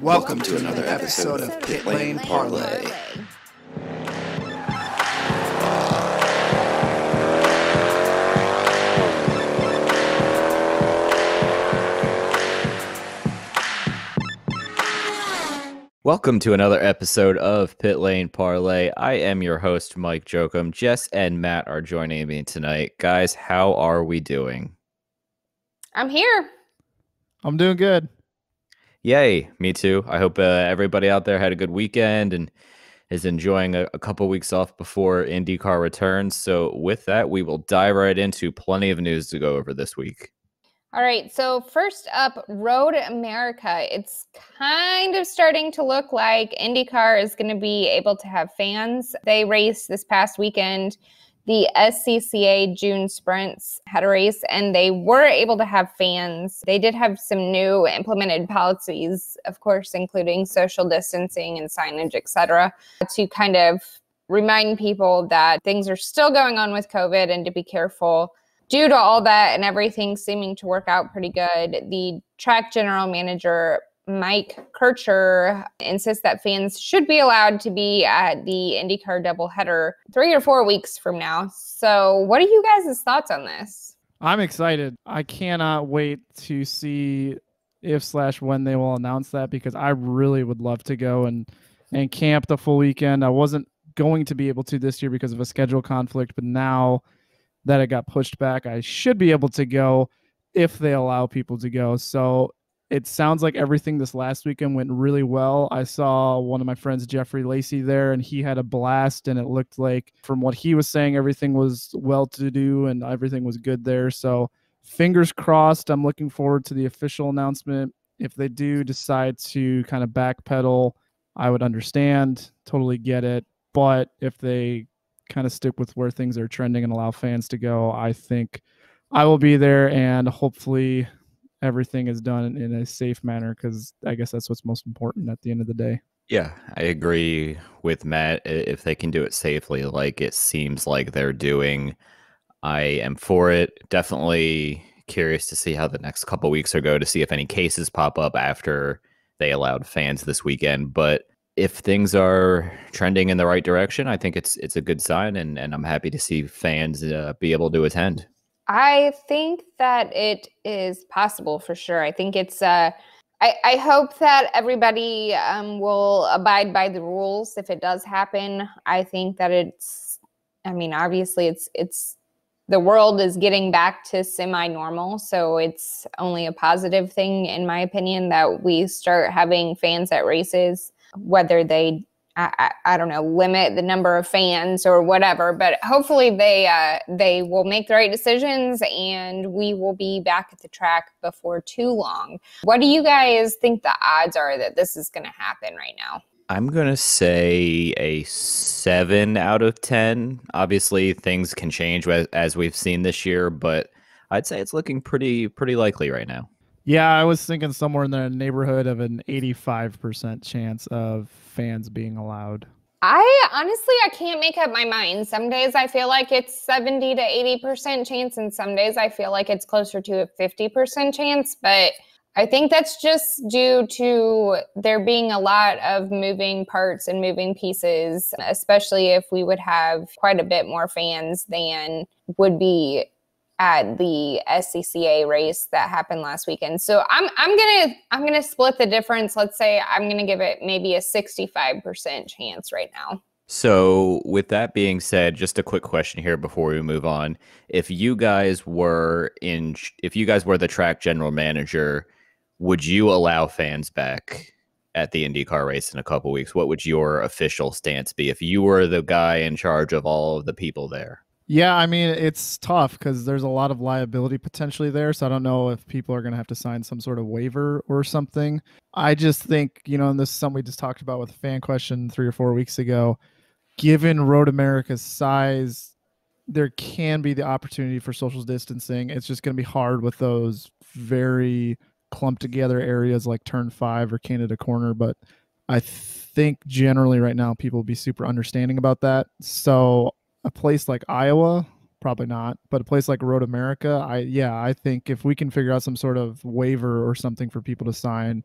Welcome to another episode of Pit Lane Parley. Welcome to another episode of Pit Lane Parlay. I am your host, Mike Jokum. Jess and Matt are joining me tonight. Guys, how are we doing? I'm here. I'm doing good. Yay, me too. I hope everybody out there had a good weekend and is enjoying a couple weeks off before IndyCar returns. So with that, we will dive right into plenty of news to go over this week. All right, so first up, Road America. It's kind of starting to look like IndyCar is going to be able to have fans. They raced this past weekend. The SCCA June Sprints had a race, and they were able to have fans. They did have some new implemented policies, of course, including social distancing and signage, etc., to kind of remind people that things are still going on with COVID and to be careful. Due to all that and everything seeming to work out pretty good, the track general manager, Mike Kircher, insists that fans should be allowed to be at the IndyCar doubleheader 3 or 4 weeks from now. So what are you guys' thoughts on this? I'm excited. I cannot wait to see if/when they will announce that, because I really would love to go and camp the full weekend. I wasn't going to be able to this year because of a schedule conflict, but now that it got pushed back, I should be able to go if they allow people to go. So it sounds like everything this last weekend went really well. I saw one of my friends, Jeffrey Lacey, there, and he had a blast, and it looked like, from what he was saying, everything was well to do and everything was good there. So fingers crossed. I'm looking forward to the official announcement. If they do decide to kind of backpedal, I would understand, totally get it. But if they kind of stick with where things are trending and allow fans to go, I think I will be there, and hopefully everything is done in a safe manner, because I guess that's what's most important at the end of the day. Yeah, I agree with Matt. If they can do it safely, like it seems like they're doing, I am for it. Definitely curious to see how the next couple weeks are go, to see if any cases pop up after they allowed fans this weekend. But if things are trending in the right direction, I think it's a good sign, and I'm happy to see fans be able to attend. I think that it is possible for sure. I think it's I hope that everybody will abide by the rules if it does happen. I think that obviously it's the world is getting back to semi-normal, so it's only a positive thing, in my opinion, that we start having fans at races. Whether they, I don't know, limit the number of fans or whatever, but hopefully they will make the right decisions and we will be back at the track before too long. What do you guys think the odds are that this is going to happen right now? I'm going to say a 7 out of 10. Obviously, things can change as we've seen this year, but I'd say it's looking pretty likely right now. Yeah, I was thinking somewhere in the neighborhood of an 85% chance of fans being allowed. I can't make up my mind. Some days I feel like it's 70 to 80% chance, and some days I feel like it's closer to a 50% chance. But I think that's just due to there being a lot of moving parts and moving pieces, especially if we would have quite a bit more fans than would be at the SCCA race that happened last weekend. So I'm gonna split the difference. Let's say I'm gonna give it maybe a 65% chance right now. So with that being said, just a quick question here before we move on. If you guys were the track general manager, would you allow fans back at the IndyCar race in a couple weeks? What would your official stance be if you were the guy in charge of all of the people there? Yeah, I mean, it's tough because there's a lot of liability potentially there. So I don't know if people are going to have to sign some sort of waiver or something. I just think, and this is something we just talked about with a fan question 3 or 4 weeks ago. Given Road America's size, there can be the opportunity for social distancing. It's just going to be hard with those very clumped together areas like Turn 5 or Canada Corner. But I think generally right now people will be super understanding about that. So a place like Iowa, probably not, but a place like Road America, I think if we can figure out some sort of waiver or something for people to sign,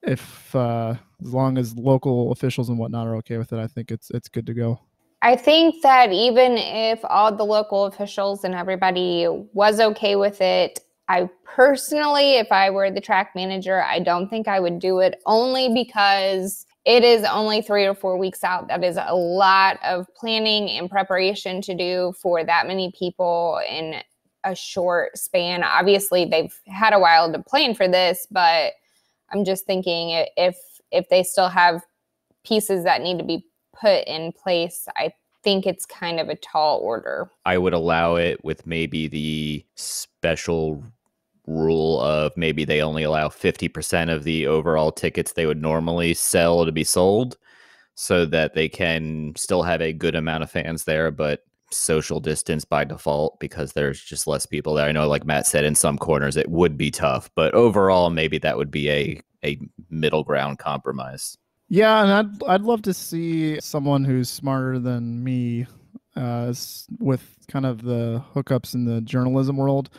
if as long as local officials and whatnot are okay with it, I think it's good to go. I think that even if all the local officials and everybody was okay with it, I personally, if I were the track manager, I don't think I would do it, only because it is only 3 or 4 weeks out. That is a lot of planning and preparation to do for that many people in a short span. Obviously, they've had a while to plan for this, but I'm just thinking if they still have pieces that need to be put in place, I think it's kind of a tall order. I would allow it with maybe the special rule of maybe they only allow 50% of the overall tickets they would normally sell to be sold, so that they can still have a good amount of fans there, but social distance by default because there's just less people there. I know, like Matt said, in some corners it would be tough, but overall maybe that would be a middle ground compromise. Yeah, and I'd love to see someone who's smarter than me with kind of the hookups in the journalism world,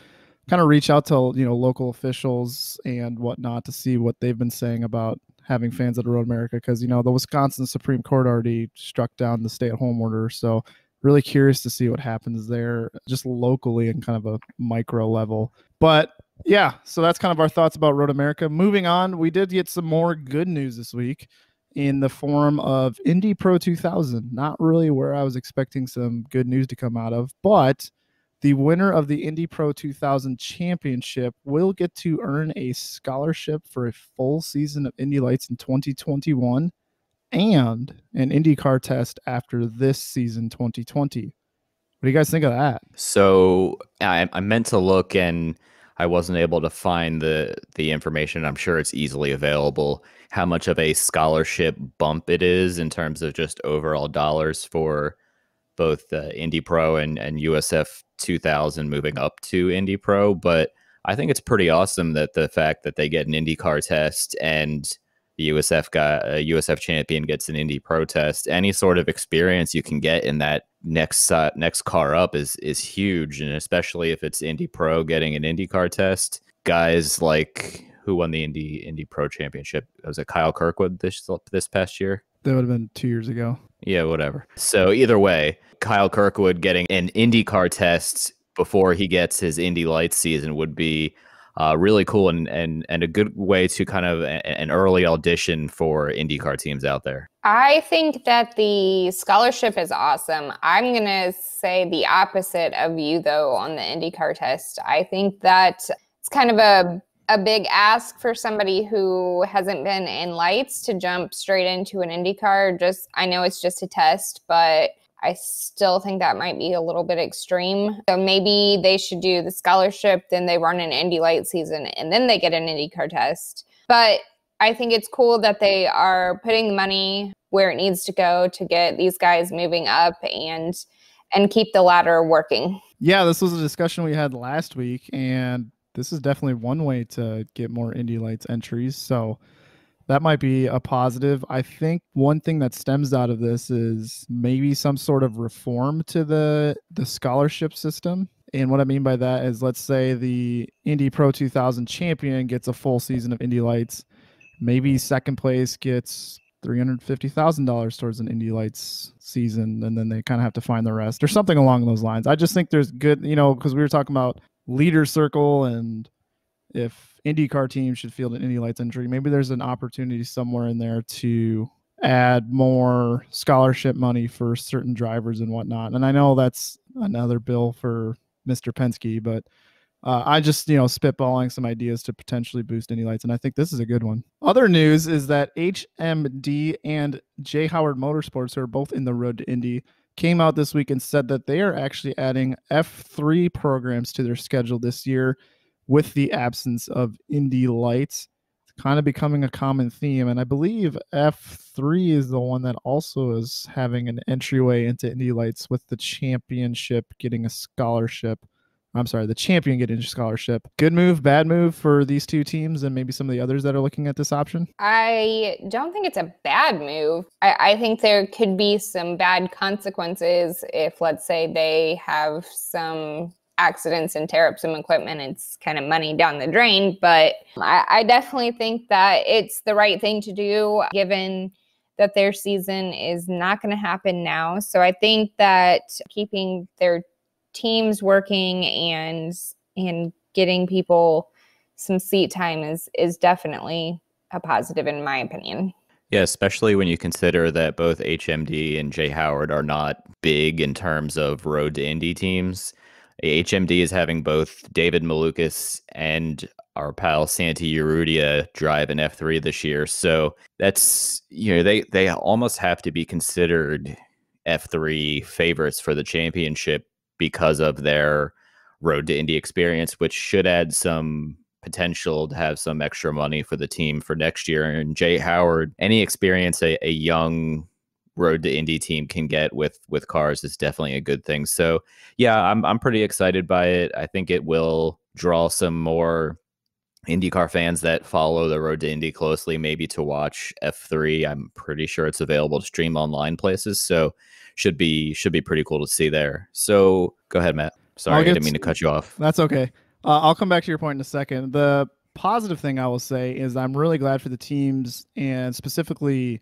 kind of reach out to local officials and whatnot to see what they've been saying about having fans at Road America, because the Wisconsin Supreme Court already struck down the stay-at-home order. So really curious to see what happens there, just locally and kind of a micro level. But yeah, so that's kind of our thoughts about Road America. Moving on, we did get some more good news this week in the form of Indy Pro 2000. Not really where I was expecting some good news to come out of, but the winner of the Indy Pro 2000 championship will get to earn a scholarship for a full season of Indy Lights in 2021 and an IndyCar test after this season, 2020. What do you guys think of that? So I meant to look and I wasn't able to find the information. I'm sure it's easily available, how much of a scholarship bump it is in terms of just overall dollars for both Indy Pro and USF 2000 moving up to Indy Pro. But I think it's pretty awesome that the fact that they get an IndyCar test and the USF champion gets an Indy Pro test. Any sort of experience you can get in that next car up is huge, and especially if it's Indy Pro getting an IndyCar test. Guys like who won the Indy Pro championship? Was it Kyle Kirkwood this past year? That would have been 2 years ago. Yeah, whatever. So either way, Kyle Kirkwood getting an IndyCar test before he gets his Indy Lights season would be really cool and a good way to kind of an early audition for IndyCar teams out there. I think that the scholarship is awesome. I'm going to say the opposite of you, though, on the IndyCar test. I think that it's kind of a big ask for somebody who hasn't been in lights to jump straight into an IndyCar. I know it's just a test, but I still think that might be a little bit extreme. So maybe they should do the scholarship, then they run an Indy Light season, and then they get an IndyCar test. But I think it's cool that they are putting the money where it needs to go to get these guys moving up and keep the ladder working. Yeah, this was a discussion we had last week, and this is definitely one way to get more Indy Lights entries. So that might be a positive. I think one thing that stems out of this is maybe some sort of reform to the scholarship system. And what I mean by that is, let's say the Indy Pro 2000 champion gets a full season of Indy Lights. Maybe second place gets $350,000 towards an Indy Lights season, and then they kind of have to find the rest or something along those lines. I just think there's good, because we were talking about leader circle, and if IndyCar teams should field an Indy Lights entry, maybe there's an opportunity somewhere in there to add more scholarship money for certain drivers and whatnot. And I know that's another bill for Mr. Penske, but I just, spitballing some ideas to potentially boost Indy Lights, and I think this is a good one. Other news is that HMD and J. Howard Motorsports, who are both in the Road to Indy, came out this week and said that they are actually adding F3 programs to their schedule this year with the absence of Indy Lights. It's kind of becoming a common theme, and I believe F3 is the one that also is having an entryway into Indy Lights with the championship getting a scholarship. I'm sorry, the champion getting a scholarship. Good move, bad move for these two teams and maybe some of the others that are looking at this option? I don't think it's a bad move. I think there could be some bad consequences if, let's say, they have some accidents and tear up some equipment, it's kind of money down the drain. But I definitely think that it's the right thing to do, given that their season is not going to happen now. So I think that keeping their teams working and getting people some seat time is definitely a positive in my opinion. Yeah, especially when you consider that both HMD and Jay Howard are not big in terms of road to Indy teams. HMD is having both David Malukas and our pal Santi Urrutia drive in F3 this year. So that's, they almost have to be considered F3 favorites for the championship because of their road to Indy experience, which should add some potential to have some extra money for the team for next year. And Jay Howard, any experience a young road to Indy team can get with cars is definitely a good thing. So yeah, I'm pretty excited by it. I think it will draw some more IndyCar fans that follow the road to Indy closely, maybe to watch F3. I'm pretty sure it's available to stream online places, so should be pretty cool to see there. So go ahead, Matt. Sorry, I didn't mean to cut you off. That's okay. I'll come back to your point in a second. The positive thing I will say is I'm really glad for the teams and specifically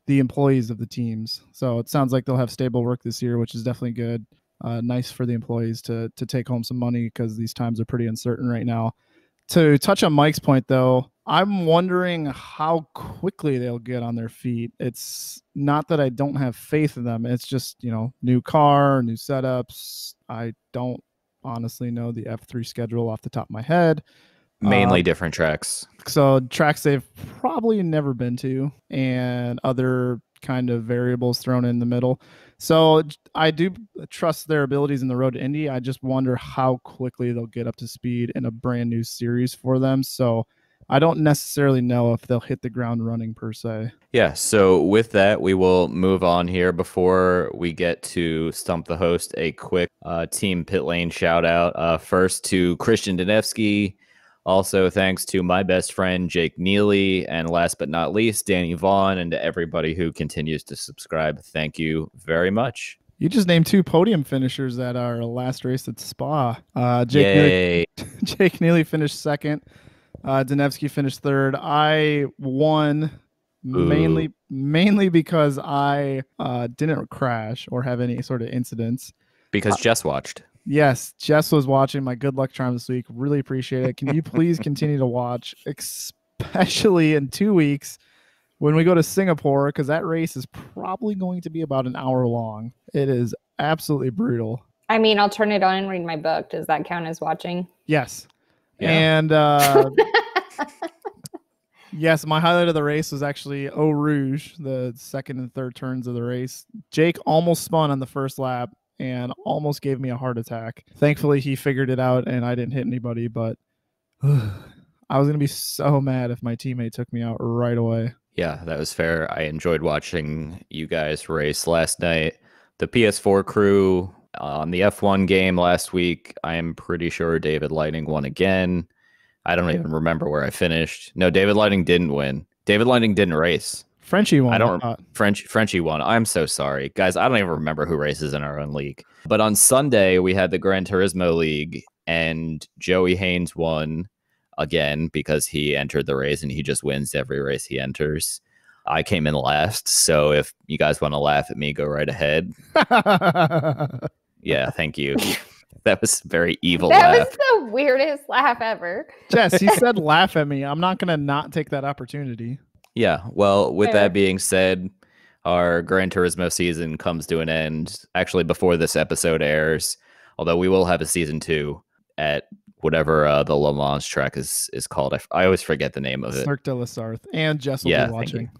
the employees of the teams. So it sounds like they'll have stable work this year, which is definitely good. Nice for the employees to take home some money because these times are pretty uncertain right now. To touch on Mike's point, though, I'm wondering how quickly they'll get on their feet. It's not that I don't have faith in them. It's just, new car, new setups. I don't honestly know the F3 schedule off the top of my head. Mainly different tracks. So tracks they've probably never been to and other kind of variables thrown in the middle. So I do trust their abilities in the road to Indy. I just wonder how quickly they'll get up to speed in a brand new series for them. So I don't necessarily know if they'll hit the ground running per se. Yeah. So with that, we will move on here. Before we get to Stump the Host, a quick team pit lane shout out. First to Christian Denevsky. Also, thanks to my best friend, Jake Neely. And last but not least, Danny Vaughn, and to everybody who continues to subscribe. Thank you very much. You just named 2 podium finishers at our last race at Spa. Jake Neely finished second. Denevsky finished third. I won mainly because I didn't crash or have any sort of incidents. Because Jess watched. Yes, Jess was watching my good luck charm this week. Really appreciate it. Can you please continue to watch, especially in 2 weeks when we go to Singapore, because that race is probably going to be about an hour long. It is absolutely brutal. I mean, I'll turn it on and read my book. Does that count as watching? Yes. Yeah. And yes, my highlight of the race was actually Eau Rouge, the second and third turns of the race. Jake almost spun on the first lap and almost gave me a heart attack. Thankfully, he figured it out and I didn't hit anybody, but I was going to be so mad if my teammate took me out right away. Yeah, that was fair. I enjoyed watching you guys race last night. The PS4 crew on the F1 game last week, I am pretty sure David Lighting won again. I don't even remember where I finished. No, David Lighting didn't win. David Lighting didn't race. Frenchie won. Frenchie won. I'm so sorry. Guys, I don't even remember who races in our own league. But on Sunday, we had the Gran Turismo League, and Joey Haynes won again because he entered the race, and he just wins every race he enters. I came in last, so if you guys want to laugh at me, go right ahead. Yeah, thank you. That was very evil laugh. That was the weirdest laugh ever. Jess, he said laugh at me. I'm not going to not take that opportunity. Yeah, well, with that being said, our Gran Turismo season comes to an end, actually before this episode airs, although we will have a season 2 at whatever the Le Mans track is called. I always forget the name of it. Cirque de la Sarthe. And Jess will be watching.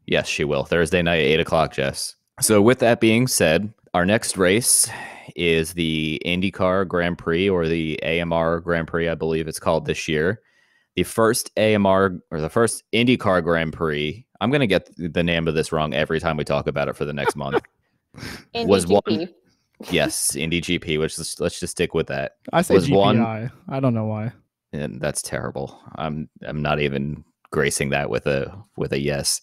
Yes, she will. Thursday night, 8 o'clock, Jess. So with that being said, our next race is the IndyCar Grand Prix, or the AMR Grand Prix, I believe it's called this year. The first AMR, or the first IndyCar Grand Prix, I'm going to get the name of this wrong every time we talk about it for the next month. was GP. One. Yes, Indy GP, which let's just stick with that. I say GPI. I don't know why. And that's terrible. I'm not even gracing that with a yes.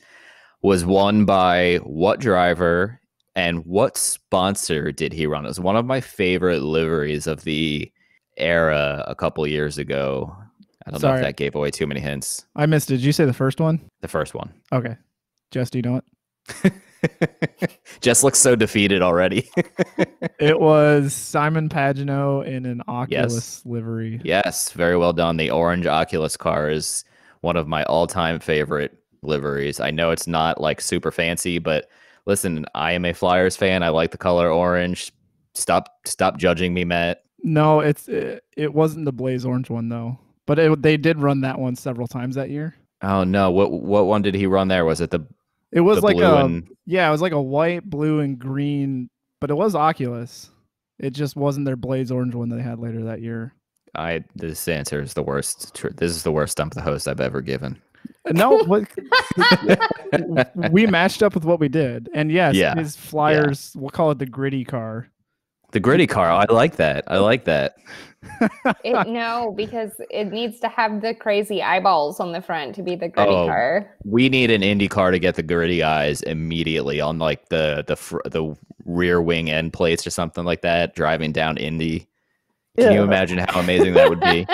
Was won by what driver and what sponsor did he run? It was one of my favorite liveries of the era a couple years ago. I don't know if Sorry. that gave away too many hints. I missed it. Did you say the first one? The first one. Okay. Jess, do you know it? Jess looks so defeated already. It was Simon Pagino in an Oculus livery. Yes, very well done. The orange Oculus car is one of my all-time favorite liveries. I know it's not like super fancy, but listen, I am a Flyers fan. I like the color orange. Stop judging me, Matt. No, it wasn't the blaze orange one though. But they did run that one several times that year. Oh no, what one did he run there? Was it the It was the like blue a and it was like a white, blue, and green, but it was Oculus. It just wasn't their blaze orange one they had later that year. this answer is the worst. This is the worst stump the host I've ever given. No, we matched up with what we did, and yes, Yeah. his Flyers. We'll call it the gritty car. The gritty car. I like that. I like that. No, because it needs to have the crazy eyeballs on the front to be the gritty car. We need an Indy car to get the gritty eyes immediately on like the rear wing end plates or something like that. Driving down Indy. Can you imagine how amazing that would be?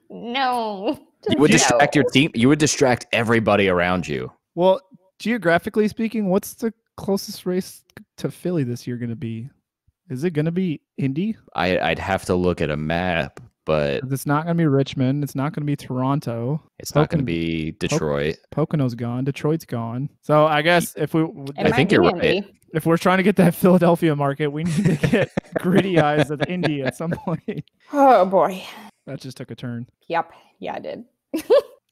No. You would distract your team. You would distract everybody around you. Well, geographically speaking, what's the closest race to Philly this year going to be? Is it going to be Indy? I'd have to look at a map, but It's not going to be Richmond. It's not going to be Toronto. it's not going to be Detroit. Pocono's gone. Detroit's gone. So I guess It I might think be you're Indy. right. if we're trying to get that Philadelphia market, we need to get gritty eyes at Indy at some point. Oh boy. That just took a turn. Yep. Yeah, I did.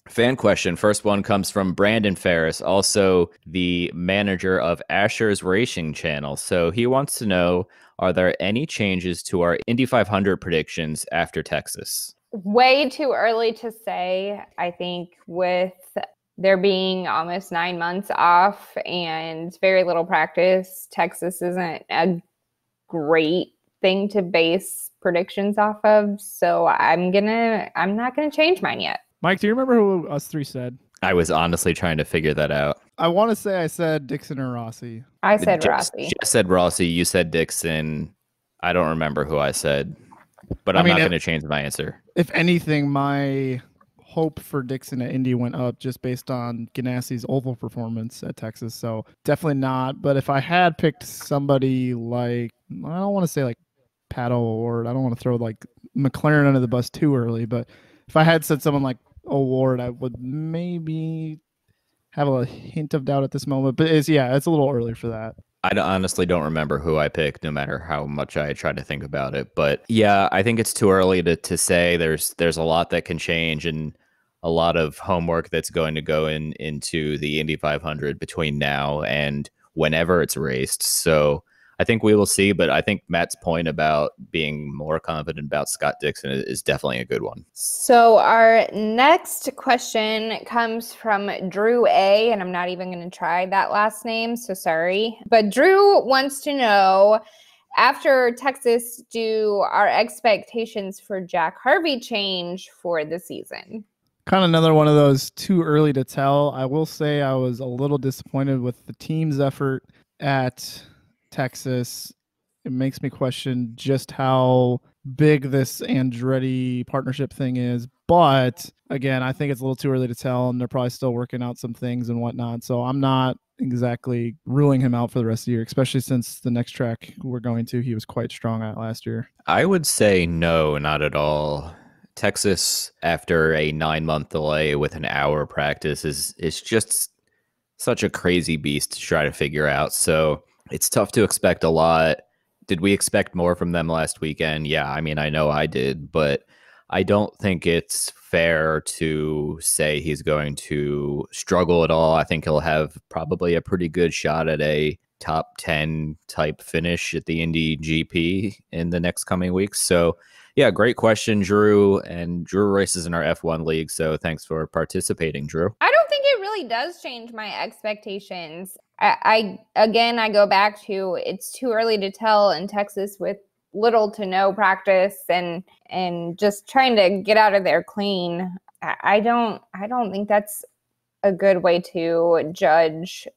Fan question. First one comes from Brandon Ferris, also the manager of Asher's Racing Channel. So he wants to know, are there any changes to our Indy 500 predictions after Texas? Way too early to say. I think with there being almost 9 months off and very little practice, Texas isn't a great thing to base predictions off of. So I'm not gonna change mine yet. Mike, do you remember who us three said? I was honestly trying to figure that out. I want to say I said Dixon or Rossi. I said Jess Rossi. said Rossi. You said Dixon. I don't remember who I said, but I'm not going to change my answer. If anything, my hope for Dixon at Indy went up just based on Ganassi's oval performance at Texas. So definitely not. But if I had picked somebody like, I don't want to say like Pato, or I don't want to throw like McLaren under the bus too early, but if I had said someone like O'Ward, I would maybe have a hint of doubt at this moment. But it's a little early for that. I honestly don't remember who I picked, no matter how much I try to think about it. But yeah, I think it's too early to say. There's a lot that can change and a lot of homework that's going to go into the Indy 500 between now and whenever it's raced. So I think we will see, but I think Matt's point about being more confident about Scott Dixon is definitely a good one. So our next question comes from Drew A, and I'm not even going to try that last name, so sorry. But Drew wants to know, after Texas, do our expectations for Jack Harvey change for the season? Kind of another one of those too early to tell. I will say I was a little disappointed with the team's effort at Texas. It makes me question just how big this Andretti partnership thing is. But again, I think it's a little too early to tell, and they're probably still working out some things and whatnot. So I'm not exactly ruling him out for the rest of the year, especially since the next track we're going to, he was quite strong at last year. I would say no, not at all. Texas, after a 9-month delay with an hour practice, is just such a crazy beast to try to figure out. So it's tough to expect a lot. Did we expect more from them last weekend? Yeah, I mean, I know I did, but I don't think it's fair to say he's going to struggle at all. I think he'll have probably a pretty good shot at a top 10 type finish at the Indy GP in the next coming weeks. So yeah, great question, Drew. And Drew races in our F1 league, so thanks for participating, Drew. I don't think it really does change my expectations. I go back to, it's too early to tell in Texas with little to no practice and just trying to get out of there clean. I don't think that's a good way to judge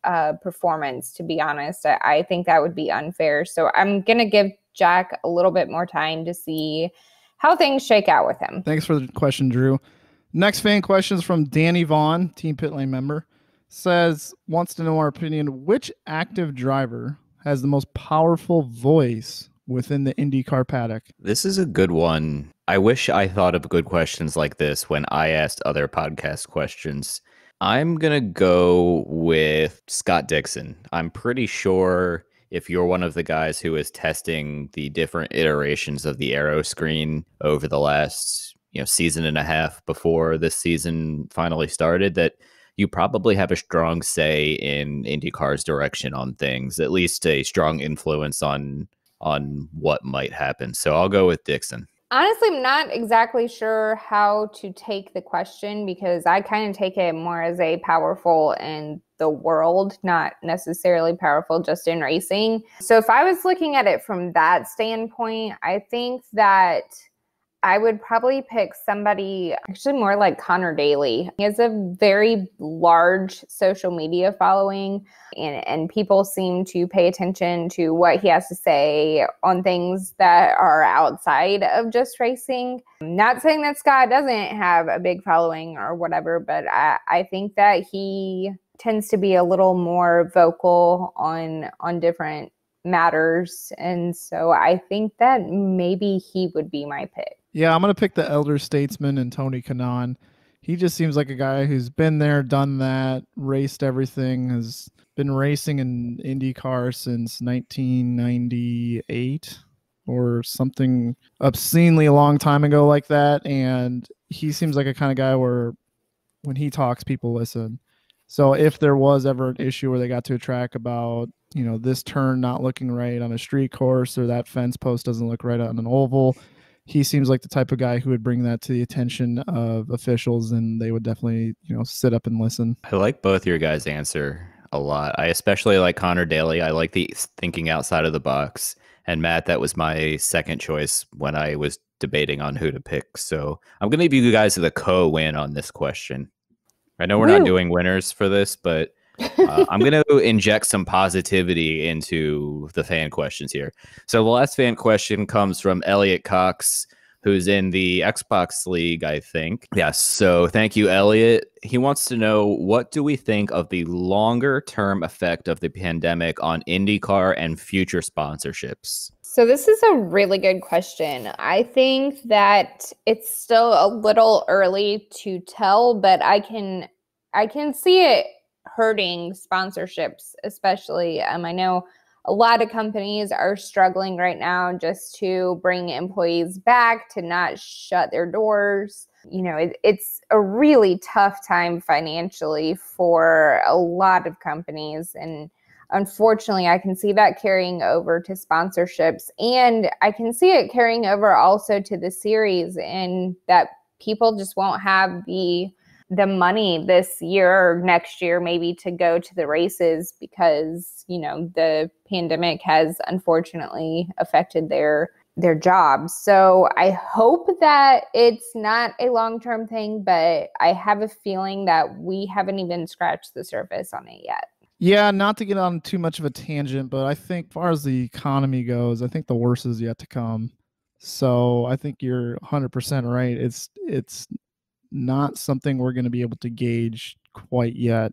performance, to be honest. I think that would be unfair. So I'm going to give Jack a little bit more time to see how things shake out with him. Thanks for the question, Drew. Next fan question is from Danny Vaughn, Team Pit Lane member. Wants to know our opinion, which active driver has the most powerful voice within the IndyCar paddock? This is a good one. I wish I thought of good questions like this when I asked other podcast questions. I'm going to go with Scott Dixon. I'm pretty sure if you're one of the guys who is testing the different iterations of the aero screen over the last season and a half before this season finally started, that you probably have a strong say in IndyCar's direction on things, at least a strong influence on what might happen. So I'll go with Dixon. Honestly, I'm not exactly sure how to take the question because I kind of take it more as a powerful in the world, not necessarily powerful just in racing. So if I was looking at it from that standpoint, I think that I would probably pick somebody actually more like Connor Daly. He has a very large social media following, and people seem to pay attention to what he has to say on things that are outside of just racing. I'm not saying that Scott doesn't have a big following or whatever, but I think that he tends to be a little more vocal on different matters. And so I think that maybe he would be my pick. Yeah, I'm going to pick the elder statesman and Tony Kanaan. He just seems like a guy who's been there, done that, raced everything, has been racing in IndyCar since 1998 or something obscenely a long time ago like that. And he seems like a kind of guy where when he talks, people listen. So if there was ever an issue where they got to a track about, this turn not looking right on a street course or that fence post doesn't look right on an oval, he seems like the type of guy who would bring that to the attention of officials, and they would definitely, sit up and listen. I like both your guys' answer a lot. I especially like Connor Daly. I like the thinking outside of the box. And Matt, that was my second choice when I was debating on who to pick. So I'm going to give you guys the co-win on this question. I know we're not doing winners for this, but I'm going to inject some positivity into the fan questions here. So the last fan question comes from Elliot Cox, who's in the Xbox League, I think. Yes. So thank you, Elliot. He wants to know, what do we think of the longer term effect of the pandemic on IndyCar and future sponsorships? So this is a really good question. I think that it's still a little early to tell, but I can see it hurting sponsorships, especially. I know a lot of companies are struggling right now just to bring employees back, to not shut their doors. It's a really tough time financially for a lot of companies. And unfortunately, I can see that carrying over to sponsorships, and I can see it carrying over also to the series, and that people just won't have the money this year or next year maybe to go to the races because, the pandemic has unfortunately affected their jobs. So I hope that it's not a long-term thing, but I have a feeling that we haven't even scratched the surface on it yet. Yeah, not to get on too much of a tangent, but I think as far as the economy goes, I think the worst is yet to come. So I think you're 100% right. It's not something we're going to be able to gauge quite yet,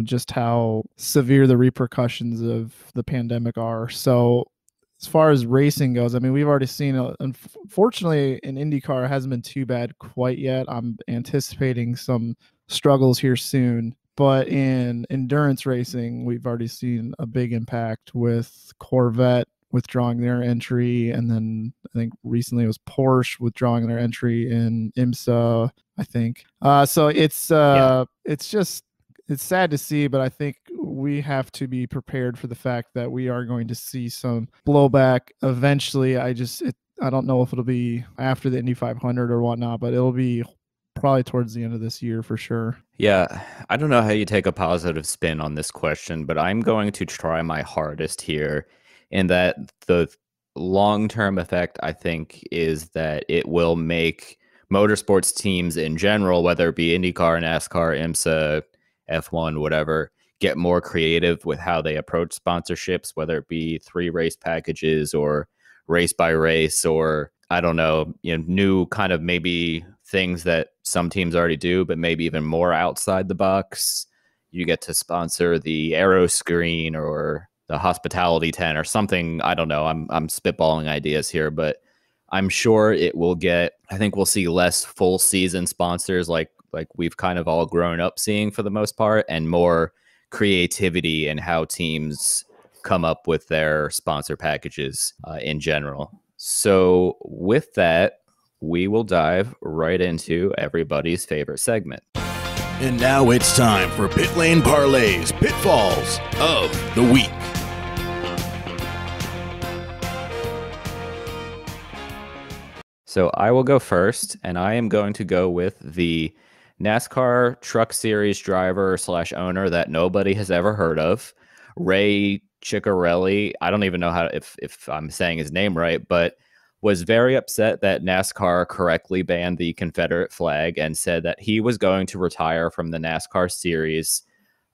just how severe the repercussions of the pandemic are. So as far as racing goes, we've already seen, unfortunately, in IndyCar, it hasn't been too bad quite yet. I'm anticipating some struggles here soon. But in endurance racing, we've already seen a big impact with Corvette withdrawing their entry. And then I think recently it was Porsche withdrawing their entry in IMSA, I think. So it's sad to see, but I think we have to be prepared for the fact that we are going to see some blowback eventually. I don't know if it'll be after the Indy 500 or whatnot, but it'll be probably towards the end of this year for sure. Yeah, I don't know how you take a positive spin on this question, but I'm going to try my hardest here, in that the long-term effect, I think, is that it will make motorsports teams in general, whether it be IndyCar, NASCAR, IMSA, F1, whatever, get more creative with how they approach sponsorships, whether it be 3 race packages or race by race, or I don't know, new kind of maybe things that some teams already do, but maybe even more outside the box. You get to sponsor the aero screen or the hospitality tent or something. I don't know. I'm spitballing ideas here, but I'm sure it will get, I think we'll see less full season sponsors like we've kind of all grown up seeing for the most part, and more creativity in how teams come up with their sponsor packages in general. So with that, we will dive right into everybody's favorite segment. And now it's time for Pit Lane Parlay's Pitfalls of the Week. So I will go first, and I am going to go with the NASCAR Truck Series driver / owner that nobody has ever heard of, Ray Ciccarelli. I don't even know if I'm saying his name right, but was very upset that NASCAR correctly banned the Confederate flag and said that he was going to retire from the NASCAR series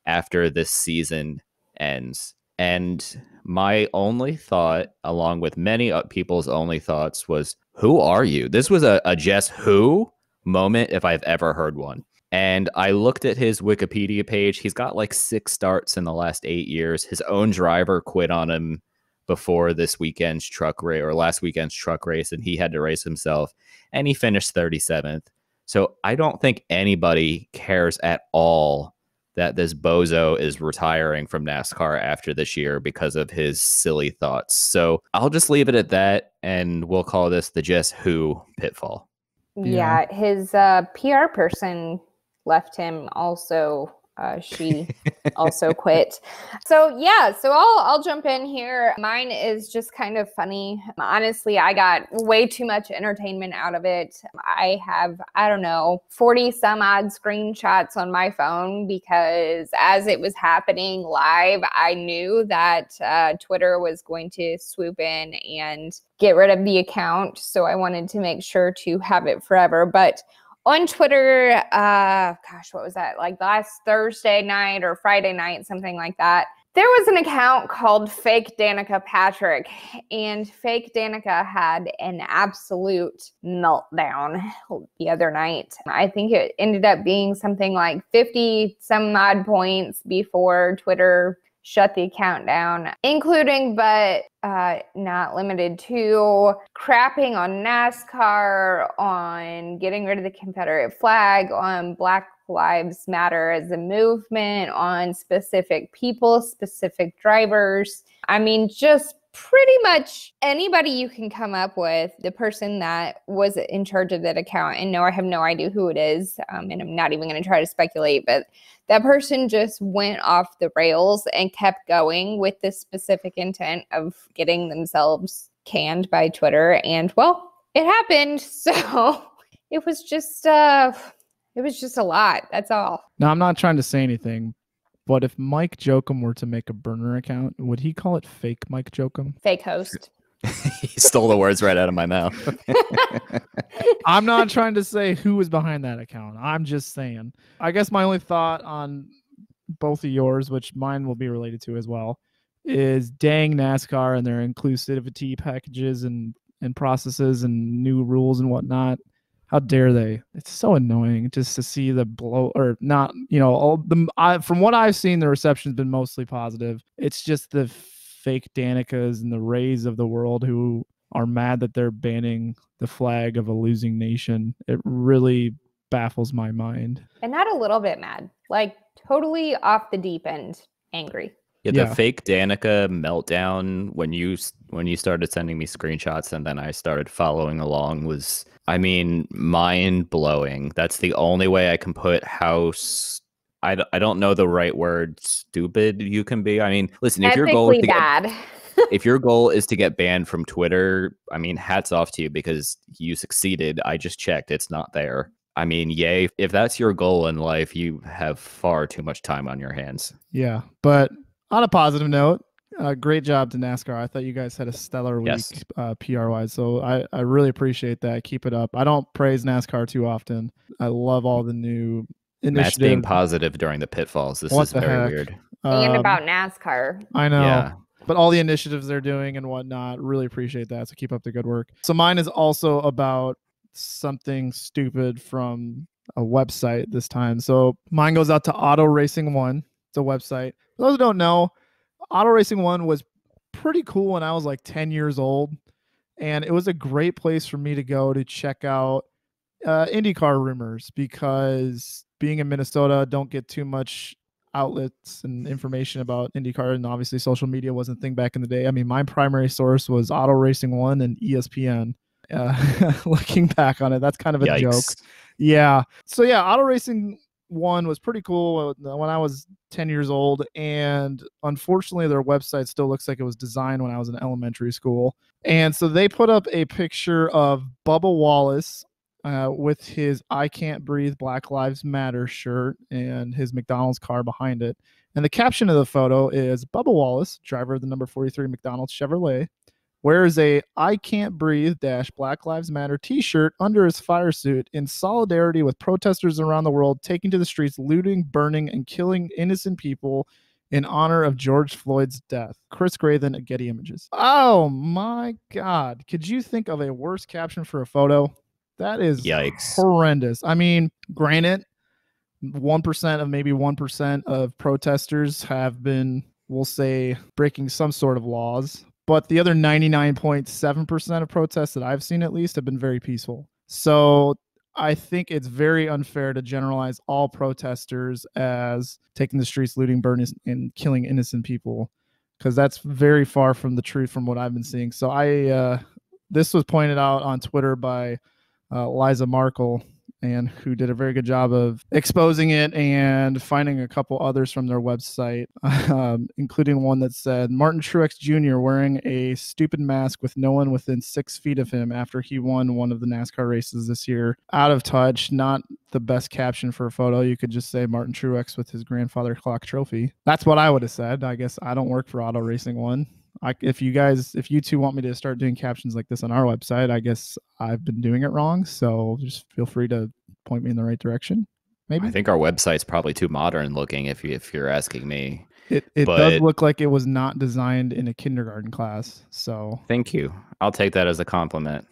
after this season ends. And my only thought, along with many people's only thoughts, was, who are you? This was a just who moment if I've ever heard one. And I looked at his Wikipedia page. He's got like 6 starts in the last 8 years. His own driver quit on him before this weekend's truck race, or last weekend's truck race, and he had to race himself, and he finished 37th. So I don't think anybody cares at all that this bozo is retiring from NASCAR after this year because of his silly thoughts. So I'll just leave it at that, and we'll call this the Just Who pitfall. Yeah, his PR person left him also. She also quit. So yeah, so I'll jump in here. Mine is just kind of funny. Honestly, I got way too much entertainment out of it. I have, I don't know, 40 some odd screenshots on my phone because as it was happening live, I knew that Twitter was going to swoop in and get rid of the account. So I wanted to make sure to have it forever. But on Twitter, what was that? Like last Thursday night or Friday night, something like that. There was an account called Fake Danica Patrick, and Fake Danica had an absolute meltdown the other night. I think it ended up being something like 50 some odd points before Twitter shut the account down, including but not limited to crapping on NASCAR, on getting rid of the Confederate flag, on Black Lives Matter as a movement, on specific people, specific drivers. I mean, just pretty much anybody you can come up with. The person that was in charge of that account, and no, I have no idea who it is, and I'm not even going to try to speculate, but that person just went off the rails and kept going with this specific intent of getting themselves canned by Twitter. And well, it happened. So it was just a lot. That's all. Now, I'm not trying to say anything, but if Mike Jokum were to make a burner account, would he call it Fake Mike Jokum? Fake host. He stole the words right out of my mouth. I'm not trying to say who is behind that account. I'm just saying. I guess my only thought on both of yours, which mine will be related to as well, is dang NASCAR and their inclusivity packages and processes and new rules and whatnot. How dare they? It's so annoying just to see the blow, or not, from what I've seen, the reception's been mostly positive. It's just the Fake Danicas and the Rays of the world who are mad that they're banning the flag of a losing nation. It really baffles my mind. And not a little bit mad, like totally off the deep end angry. Yeah, the Fake Danica meltdown when you started sending me screenshots and then I started following along was, I mean, mind-blowing. That's the only way I can put how I don't know the right word, stupid you can be. I mean, listen, if your goal is to if your goal is to get banned from Twitter, I mean, hats off to you because you succeeded. I just checked. It's not there. I mean, yay. If that's your goal in life, you have far too much time on your hands. Yeah, but on a positive note, great job to NASCAR. I thought you guys had a stellar week, yes. PR-wise. So I really appreciate that. Keep it up. I don't praise NASCAR too often. I love all the new initiatives. Matt's being positive during the pitfalls. This is very weird. And about NASCAR. I know. Yeah. but all the initiatives they're doing and whatnot, really appreciate that. So keep up the good work. So mine is also about something stupid from a website this time. So mine goes out to Auto Racing One. It's a website. For those who don't know, Auto Racing One was pretty cool when I was like 10 years old. And it was a great place for me to go to check out IndyCar rumors, because being in Minnesota, don't get too much outlets and information about IndyCar, and obviously social media wasn't a thing back in the day. I mean, my primary source was Auto Racing One and ESPN. Looking back on it, that's kind of a joke. Yeah. So yeah, Auto Racing One was pretty cool when I was 10 years old, and unfortunately their website still looks like it was designed when I was in elementary school. And so they put up a picture of Bubba Wallace with his I Can't Breathe Black Lives Matter shirt and his McDonald's car behind it. And the caption of the photo is, Bubba Wallace, driver of the number 43 McDonald's Chevrolet, wears a I Can't Breathe Black Lives Matter t-shirt under his fire suit in solidarity with protesters around the world taking to the streets, looting, burning, and killing innocent people in honor of George Floyd's death. Chris Graven at Getty Images. Oh my God. Could you think of a worse caption for a photo? That is Yikes. Horrendous. I mean, granted, 1% of maybe 1% of protesters have been, we'll say, breaking some sort of laws. But the other 99.7% of protests that I've seen, at least, have been very peaceful. So I think it's very unfair to generalize all protesters as taking the streets, looting, burning, and killing innocent people, because that's very far from the truth from what I've been seeing. So this was pointed out on Twitter by Liza Markle, and who did a very good job of exposing it and finding a couple others from their website, including one that said Martin Truex Jr. wearing a stupid mask with no one within 6 feet of him after he won one of the NASCAR races this year. Out of touch, not the best caption for a photo. You could just say Martin Truex with his grandfather clock trophy. That's what I would have said. I guess I don't work for Auto Racing One. If you two want me to start doing captions like this on our website, I guess I've been doing it wrong. So just feel free to point me in the right direction. Maybe. I think our website's probably too modern looking if you're asking me. It does look like it was not designed in a kindergarten class. So thank you. I'll take that as a compliment.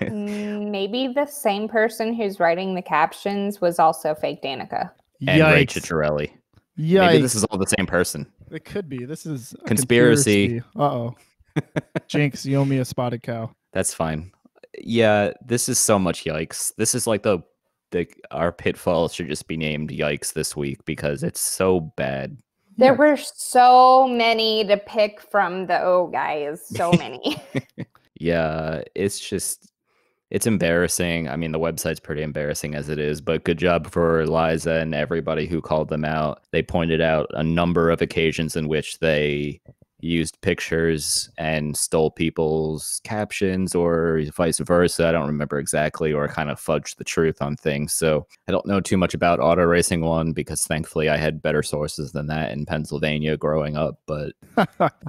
Maybe the same person who's writing the captions was also fake Danica. And Ray Ciccarelli. Yikes. Maybe this is all the same person. It could be. This is a conspiracy. Uh-oh. Jinx, you owe me a spotted cow. That's fine. Yeah, this is so much yikes. This is like our pitfalls should just be named yikes this week because it's so bad. There were so many to pick from, though, guys. So many. Yeah, it's embarrassing. I mean, the website's pretty embarrassing as it is, but good job for Liza and everybody who called them out. They pointed out a number of occasions in which they used pictures and stole people's captions or vice versa. I don't remember exactly, or kind of fudged the truth on things. So I don't know too much about Auto Racing One because thankfully I had better sources than that in Pennsylvania growing up, but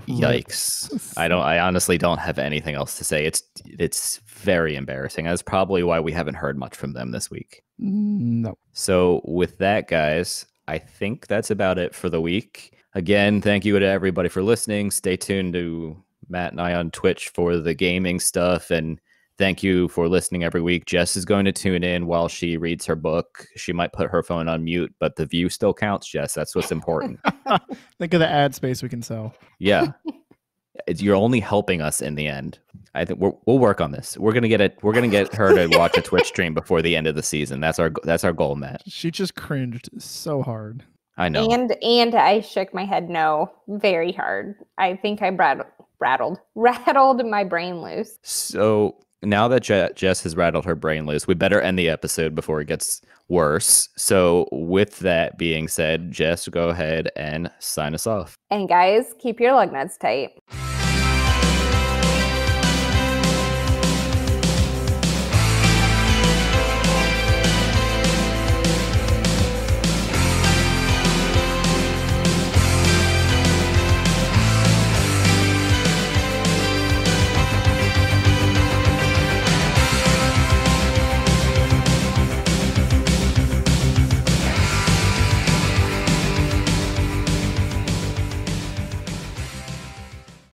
yikes. I honestly don't have anything else to say. It's very embarrassing. That's probably why we haven't heard much from them this week. No. So with that, guys, I think that's about it for the week. Again, thank you to everybody for listening. Stay tuned to Matt and I on Twitch for the gaming stuff. And thank you for listening every week. Jess is going to tune in while she reads her book. She might put her phone on mute, but the view still counts, Jess. That's what's important. Think of the ad space we can sell. Yeah. You're only helping us in the end. I think we'll work on this. We're gonna get her to watch a Twitch stream before the end of the season. That's our goal, Matt. She just cringed so hard. I know. And I shook my head no very hard. I think I rattled my brain loose. So now that Jess has rattled her brain loose, we better end the episode before it gets worse. So with that being said, Jess, go ahead and sign us off. And guys, keep your lug nuts tight.